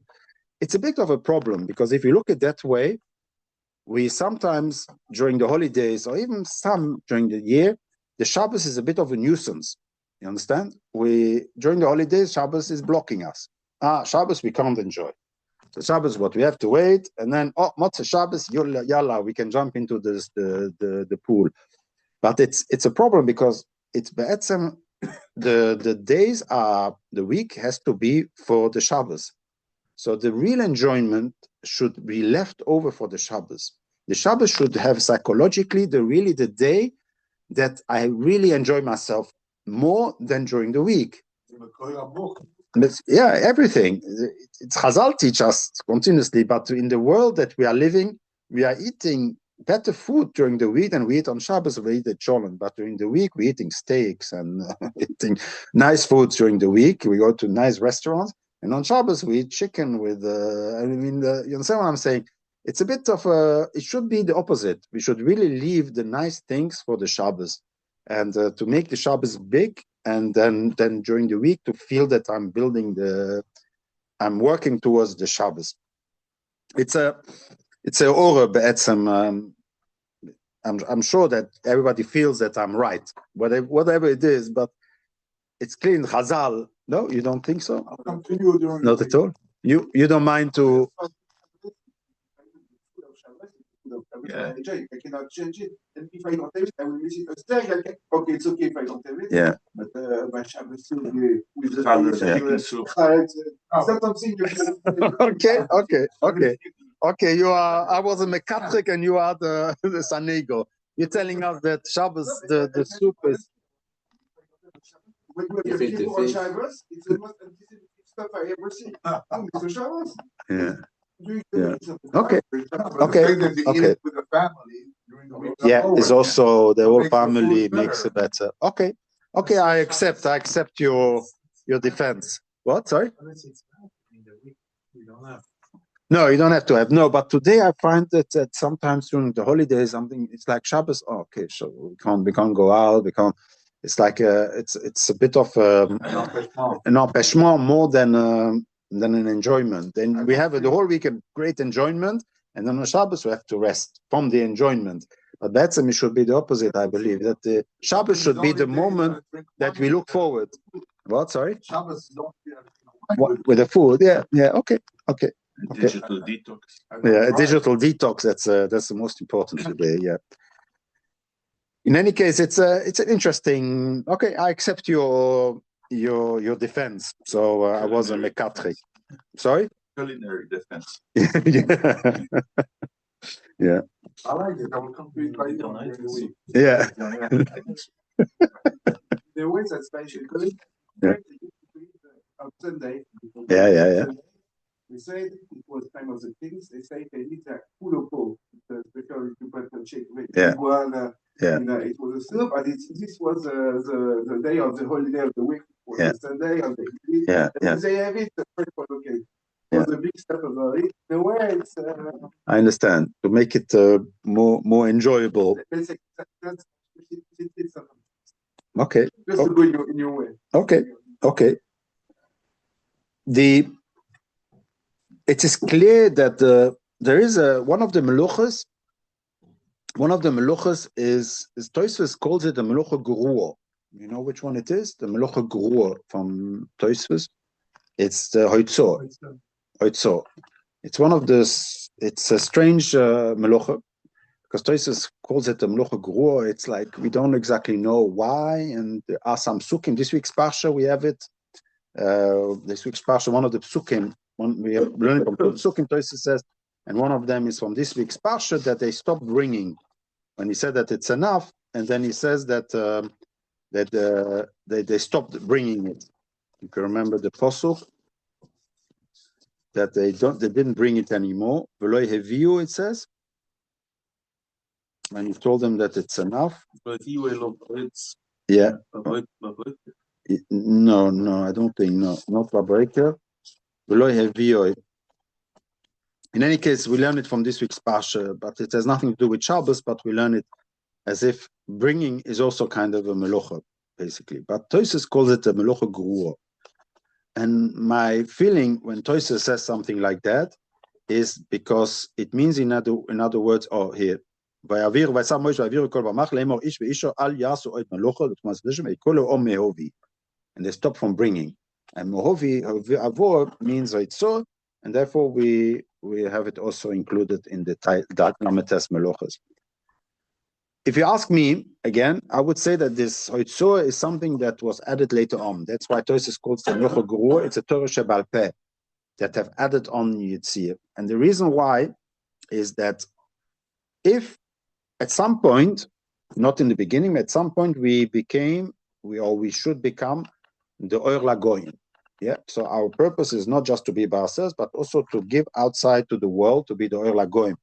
It's a bit of a problem because if you look at that way, we sometimes during the holidays or even some during the year, the Shabbos is a bit of a nuisance. You understand? During the holidays, Shabbos is blocking us. Shabbos we can't enjoy. So Shabbos, what we have to wait, and then Motzei Shabbos, yalla, we can jump into the pool. But it's a problem because it's be'etzem, the days the week has to be for the Shabbos. So the real enjoyment should be left over for the Shabbos. The Shabbos should have psychologically the day that I really enjoy myself more than during the week. But yeah, everything. It's Chazal teach us continuously, but in the world that we are living, we are eating better food during the week than we eat on Shabbos. We eat at Cholent, but during the week we're eating steaks and eating nice foods during the week. We go to nice restaurants, and on Shabbos we eat chicken with. You understand what I'm saying? It's a bit of it should be the opposite. We should really leave the nice things for the Shabbos, and to make the Shabbos big. And then during the week to feel that I'm working towards the Shabbos. It's a aura be'etzem. I'm sure that everybody feels that I'm right, whatever it is, but it's clear in Chazal. No, you don't think so? I'll come to you during Not at all. You don't mind to. Yeah. I cannot change it. And if I don't have it, I will miss it. Okay, it's okay if I don't have it. Yeah. But my Shabbos still with the Okay. You are. I was a mekatrek and you are the sanego. You're telling us that Shabbos the soup is. When you have people on Shabbos, it's the most anticipated stuff I ever see. Mr. Shabbos. Yeah. Yeah. Okay. With the family during the week. Yeah, it's also the whole family makes it better. Okay. I accept your defense. What? Sorry? No, you don't have to have. No, but today I find that sometimes during the holidays, it's like Shabbos. Oh, okay, so we can't go out. It's like it's a bit of an empêchement more than an enjoyment. Then we have the whole week a great enjoyment, and then on Shabbos we have to rest from the enjoyment. But that's it should be the opposite, I believe. That the Shabbos should be the moment that we look forward. What? Sorry? Shabbos with the food? Yeah. Okay. Digital detox. Yeah, a digital detox. That's the most important today. Yeah. In any case, it's an interesting. Okay, I accept your defense. So I was a mekatrek. Sorry. Culinary defense. Yeah. I like it. I will come to it right during the week. Yeah. The ways that special because on Sunday. Yeah. We said it was time of the kings. They say they need a kulopo because you put the chick. Yeah. It was a soup, and this was the day of the holiday of the week. Yeah. Sunday of the Yeah. They have it. Okay. Was a big step about it. The way it's. I understand to make it more enjoyable. That's Okay. Just to go in your way. Okay. It is clear that there is one of the meluchas. One of the meluchas is Tosfos calls it the melucha geruah. You know which one it is? The melucha geruah from Tosfos. It's the hoitzor. It's one of the. It's a strange melucha because Tosfos calls it the melucha geruah. It's like we don't exactly know why, and there are some psukim. This week's parsha we have it. This week's parsha, one of the psukim. We have learned from psukim. Tosfos says, and one of them is from this week's parsha that they stopped bringing. When he said that it's enough, and then he says that they stopped bringing it. You can remember the pasuk that they didn't bring it anymore. V'lo heviu, it says, and he told them that it's enough. Yeah. No, I don't think not Vayakhel. V'lo heviu. In any case, we learn it from this week's parsha, but it has nothing to do with Shabbos, but we learn it as if bringing is also kind of a melucha, basically. But Tosfos calls it a melucha geruah. And my feeling when Tosfos says something like that is because it means in other words, here. And they stop from bringing. And mehovi means Reitzor, and therefore we have it also included in the Lametes Melochas. If you ask me, again, I would say that this Hoitzor is something that was added later on. That's why Tosfos calls it Melucha geruah. It's a Torah Shebal Peh that have added on Yitzir. And the reason why is that if at some point, not in the beginning, at some point we should become the Or Lagoyim. Yeah, so our purpose is not just to be by ourselves, but also to give outside to the world, to be the Or Lagoyim.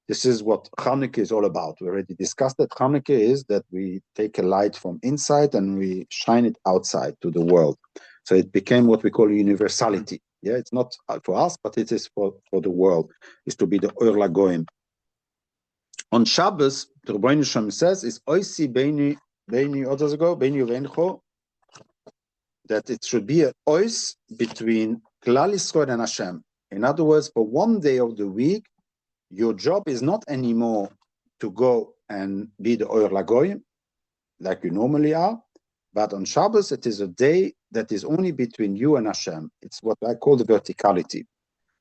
This is what Chanukah is all about. We already discussed that Chanukah is that we take a light from inside and we shine it outside to the world. So it became what we call universality. Yeah, it's not for us, but it is for the world. Is to be the Or Lagoyim. On Shabbos, the Rebbeinu Shem says, is Oisi Beini Uvencho, that it should be an ois between Klal Yisrael and Hashem. In other words, for one day of the week, your job is not anymore to go and be the Or Lagoyim, like you normally are, but on Shabbos, it is a day that is only between you and Hashem. It's what I call the verticality.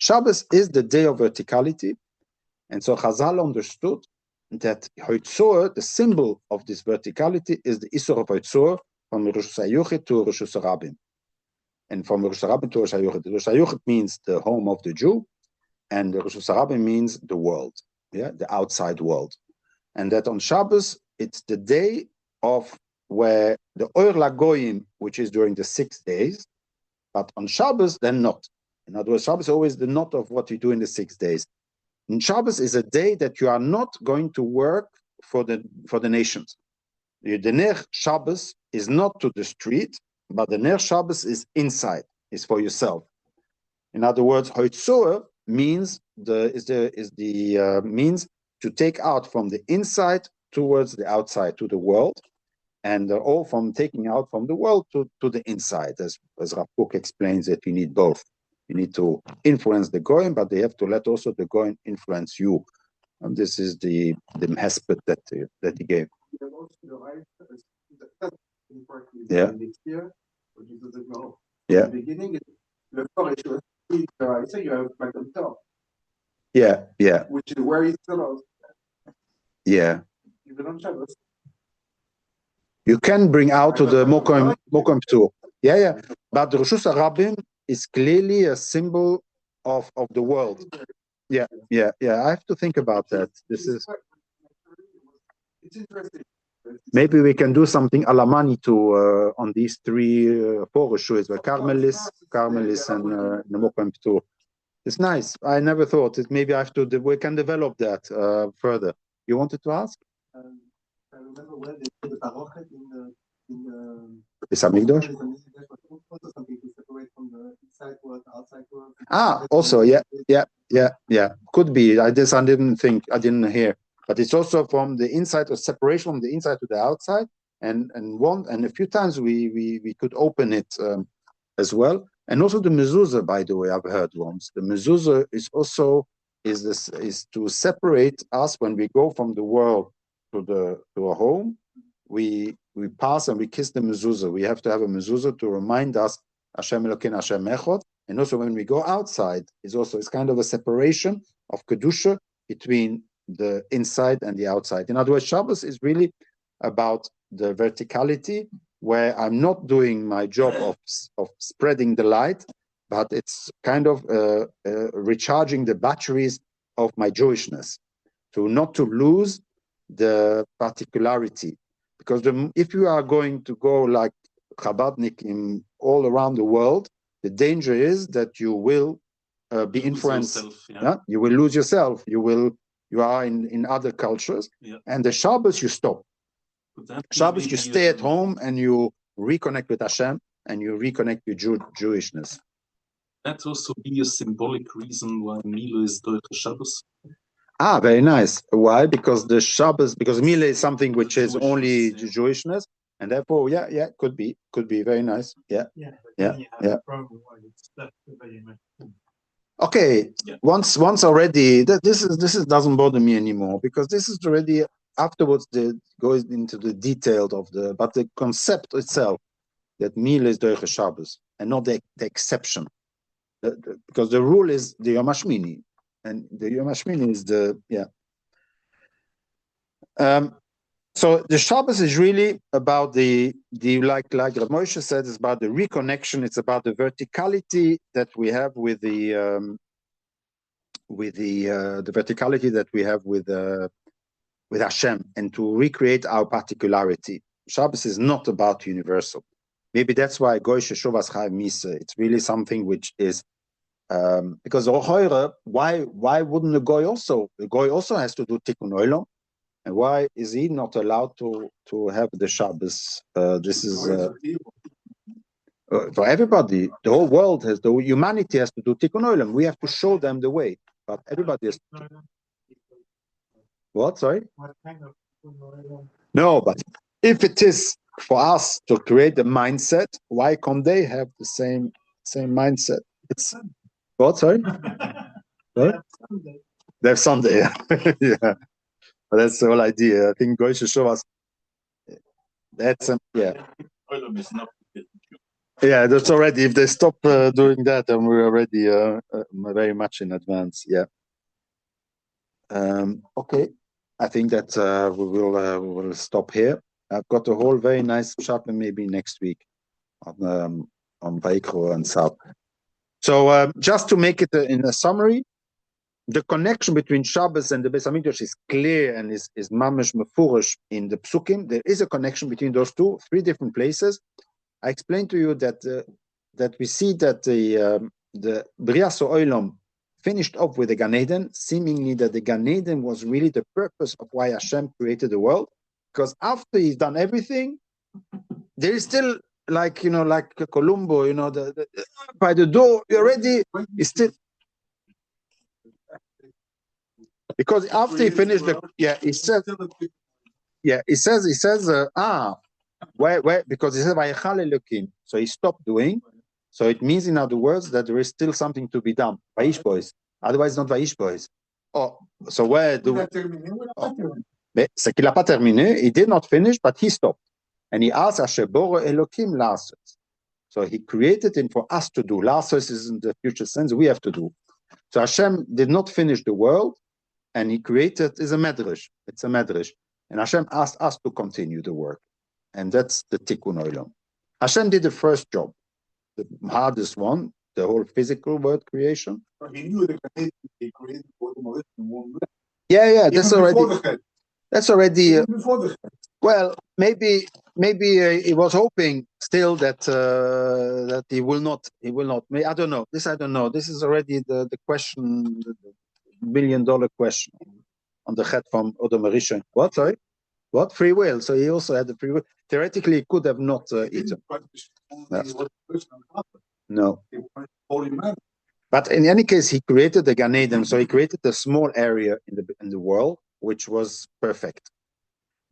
Shabbos is the day of verticality, and so Chazal understood that Hoitzor, the symbol of this verticality, is the Isur of Hoitzor from Rosh Hashanah to Rosh Hashanah. And from Rosh Hashanah to Rosh Hashanah, Rosh Hashanah means the home of the Jew, and Rosh Hashanah means the world, the outside world. And that on Shabbos, it's the day of where the Or Lagoyim, which is during the 6 days, but on Shabbos, then not. In other words, Shabbos is always the not of what you do in the 6 days. And Shabbos is a day that you are not going to work for the nations. The Ner Shabbos is not to the street, but the Ner Shabbos is inside, is for yourself. In other words, Hoitzor means means to take out from the inside towards the outside, to the world, and all from taking out from the world to the inside. As Rav Kook explains that you need both. You need to influence the Goyim, but they have to let also the Goyim influence you. And this is the hesped that he gave. Yeah. Yeah. Yeah. Yeah. Which is where he's still. Yeah. Even on Shabbos. You can bring out to the Mokom too. Yeah, yeah. But the Rosh Hashanah is clearly a symbol of the world. Yeah, yeah, yeah. I have to think about that. This is. It's interesting. Maybe we can do something alamani to on these 3 4 Rishus, where Carmelis, and the Mokom too. It's nice. I never thought it. Maybe I have to. We can develop that further. You wanted to ask? I remember when they did the Barochet in the Mikdash? Something to separate from the inside world, outside world. Also, yeah. Could be. I didn't think. I didn't hear. But it's also from the inside, or separation from the inside to the outside, and a few times we could open it as well. And also the mezuzah, by the way, I've heard once. The mezuzah is also is to separate us when we go from the world to a home. We pass and we kiss the mezuzah. We have to have a mezuzah to remind us Hashem Elokeinu Hashem Echad. And also when we go outside, it's kind of a separation of kedusha between the inside and the outside. In other words, Shabbos is really about the verticality, where I'm not doing my job of spreading the light, but it's kind of recharging the batteries of my Jewishness, not to lose the particularity. Because if you are going to go like Chabadnikim all around the world, the danger is that you will be influenced. Yourself, yeah? You will lose yourself. You are in other cultures, and the Shabbos you stop. Shabbos you stay at home and you reconnect with Hashem and you reconnect with Jewishness. That also be a symbolic reason why Mila is Doicha Shabbos. Very nice. Why? Because Mila is something which is only Jewishness, and therefore, could be very nice. Yeah. Okay. Yeah. Once already, this doesn't bother me anymore, because this is already afterwards goes into the detail but the concept itself that Mila is Doicha Shabbos and not the exception, because the rule is the Yom HaShmini. And the Yom HaShmini is so the Shabbos is really about the like Rav Moshe said, it's about the reconnection. It's about the verticality that we have with the verticality that we have with Hashem, and to recreate our particularity. Shabbos is not about universal. Maybe that's why Goy Sheshovas Chayav Misa. It's really something which is. Because why wouldn't the Goy also? The Goy also has to do Tikkun Olam, and why is he not allowed to have the Shabbos? This is for everybody. The whole world humanity has to do Tikkun Olam. We have to show them the way, but everybody has to. What? Sorry? No, but if it is for us to create the mindset, why can't they have the same mindset? It's. What? Sorry? What? They have Sunday. Yeah. But that's the whole idea. I think Goy should show us. That's Yeah, that's already, if they stop doing that, then we're already very much in advance. Yeah. Okay. I think that we will stop here. I've got a whole very nice chapter maybe next week on Vayakhel and Sab. So just to make it in a summary, the connection between Shabbos and the Beis Hamikdash is clear and is mamish mefurish in the psukim. There is a connection between those two, 3 different places. I explained to you that that we see that the Brias Olam finished up with the Gan Eden, seemingly that the Gan Eden was really the purpose of why Hashem created the world, because after he's done everything, there is still like Columbo, by the door, you're ready. It's still. Because after he finished he says, where because he says Vayakhel Elokim, so he stopped doing. So it means, in other words, that there is still something to be done. Vaish boys, otherwise not Vaish boys. Oh, so where do? C'est qu'il a pas terminé. He did not finish, but he stopped, and he asked Asheboro Elokim Lasos. So he created it for us to do. Lasos is in the future sense we have to do. So Hashem did not finish the world. And he created is a medrash. It's a medrash. And Hashem asked us to continue the work. And that's the Tikkun Olam. Hashem did the first job, the hardest one, the whole physical world creation. But he knew that he created for the in one way. Yeah, that's Even already. That's already. Before the well, maybe he was hoping still that that he will not. I don't know. I don't know. This is already the question. $1 million question on the head from Odom Rishon. What? Sorry? What? Free will. So he also had the free will. Theoretically, he could have not eaten. No. But in any case, he created the Gan Eden. So he created a small area in the world, which was perfect.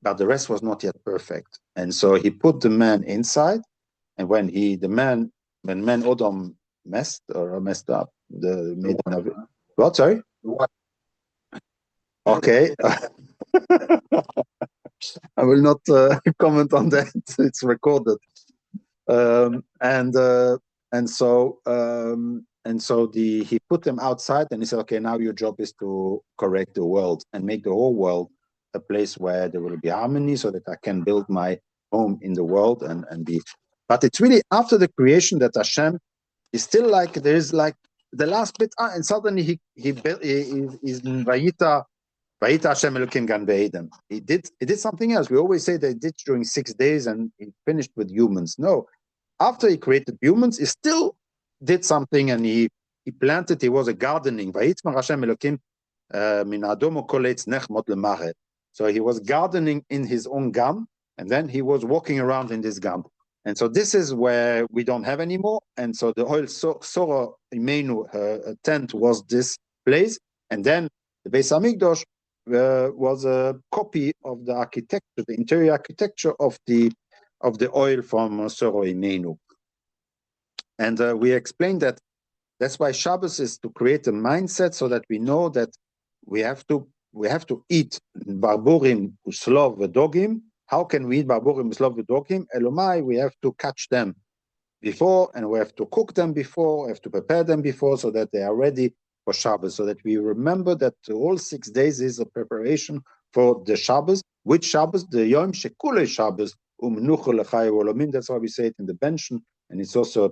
But the rest was not yet perfect. And so he put the man inside. And when man Odom messed up, the maiden of it. What? Sorry? Okay. I will not comment on that. It's recorded. He put them outside and he said, okay, now your job is to correct the world and make the whole world a place where there will be harmony so that I can build my home in the world and be. But it's really after the creation that Hashem is still like, there is like the last bit, and suddenly he's in Vayita Hashem Elokim Gan Ve'edem. He did something else. We always say that he did during 6 days and he finished with humans. No, after he created humans, he still did something and he planted. He was a gardening. Vayitzmar Hashem Elokim min Adom kol eitz nechmot lemare. So he was gardening in his own gam, and then he was walking around in this gam. And so this is where we don't have anymore. And so the whole Sora Imenu tent was this place. And then the Beis Hamikdash was a copy of the architecture, the interior architecture of the oil from Sora Imenu. And we explained that that's why Shabbos is to create a mindset so that we know that we have to eat barburim uslov v'dogim. How can we eat barburim uslov v'dogim? Elomai, we have to catch them before, and we have to cook them before, we have to prepare them before, so that they are ready for Shabbos, so that we remember that all 6 days is a preparation for the Shabbos. Which Shabbos? The Yom Shekulei Shabbos, U'menucha l'chai v'olamim. That's why we say it in the Benshon, and it's also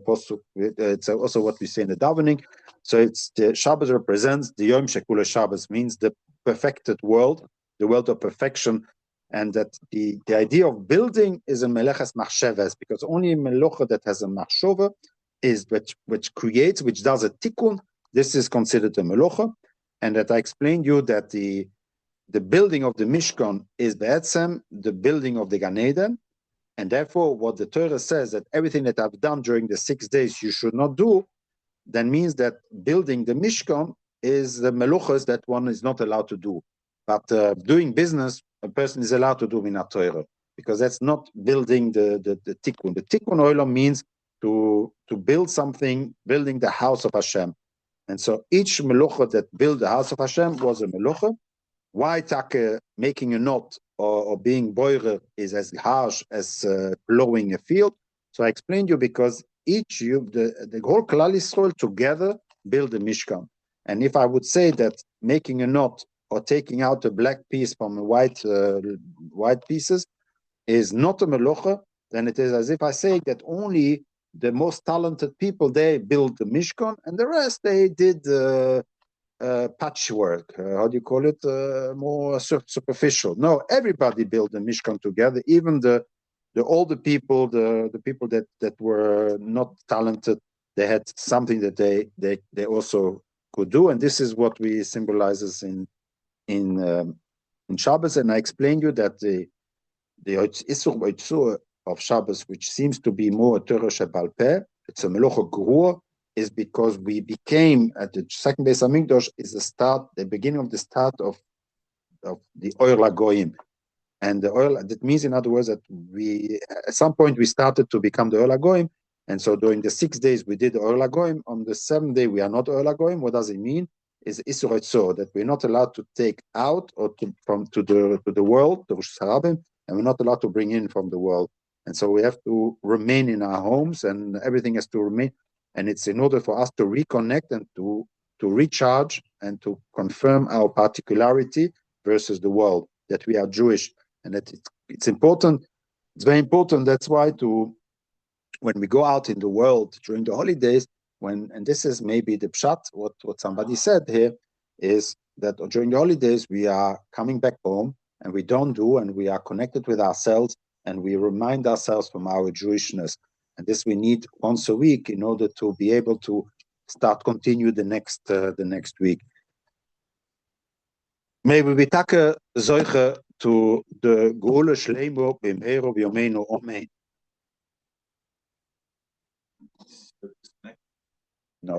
what we say in the davening. So it's the Shabbos represents the Yom Shekulei Shabbos, means the perfected world, the world of perfection, and that the idea of building is a meleches machsheves, because only a melocha that has a machshova is which creates, which does a tikkun. This is considered a melocha, and that I explained you that the building of the Mishkan is be'etzem the building of the Gan Eden, and therefore what the Torah says that everything that I've done during the 6 days you should not do, then means that building the Mishkan is the meluchas that one is not allowed to do. But doing business, a person is allowed to do minat Torah, because that's not building the tikkun. The tikkun olam means to build something, building the house of Hashem. And so each melucha that built the house of Hashem was a melucha. Why making a knot or being boirer is as harsh as plowing a field? So I explained you because the whole Klal Yisrael together build the Mishkan. And if I would say that making a knot or taking out a black piece from a white pieces is not a melocha, then it is as if I say that only the most talented people, they built the Mishkan, and the rest they did patchwork. How do you call it? More superficial. No, everybody built the Mishkan together, even the older people, the people that were not talented, they had something that they also could do, and this is what we symbolizes in Shabbos. And I explained you that the Isur of Shabbos, which seems to be more Torah Shebal Peh, it's a Melocha Gerua, is because we became at the second Beis Hamikdash is the beginning of the start of the Oil HaGoyim. And the oil, that means, in other words, that we, at some point, we started to become the Oil HaGoyim. And so during the 6 days, we did the Oil HaGoyim. On the 7th day, we are not Oil HaGoyim. What does it mean? Is Isur Etzor, that we're not allowed to take out or to the world, the Rosh Hashanah, and we're not allowed to bring in from the world. And so we have to remain in our homes, and everything has to remain. And it's in order for us to reconnect and to recharge and to confirm our particularity versus the world, that we are Jewish. And that it's important, it's very important. That's why when we go out in the world during the holidays, and this is maybe the pshat, what somebody said here, is that during the holidays we are coming back home and we don't do, and we are connected with ourselves, and we remind ourselves from our Jewishness. And this we need once a week in order to be able to continue the next week. Maybe we take a zoiche to the Geula Shleimo b'mheiro b'yomeinu Amen.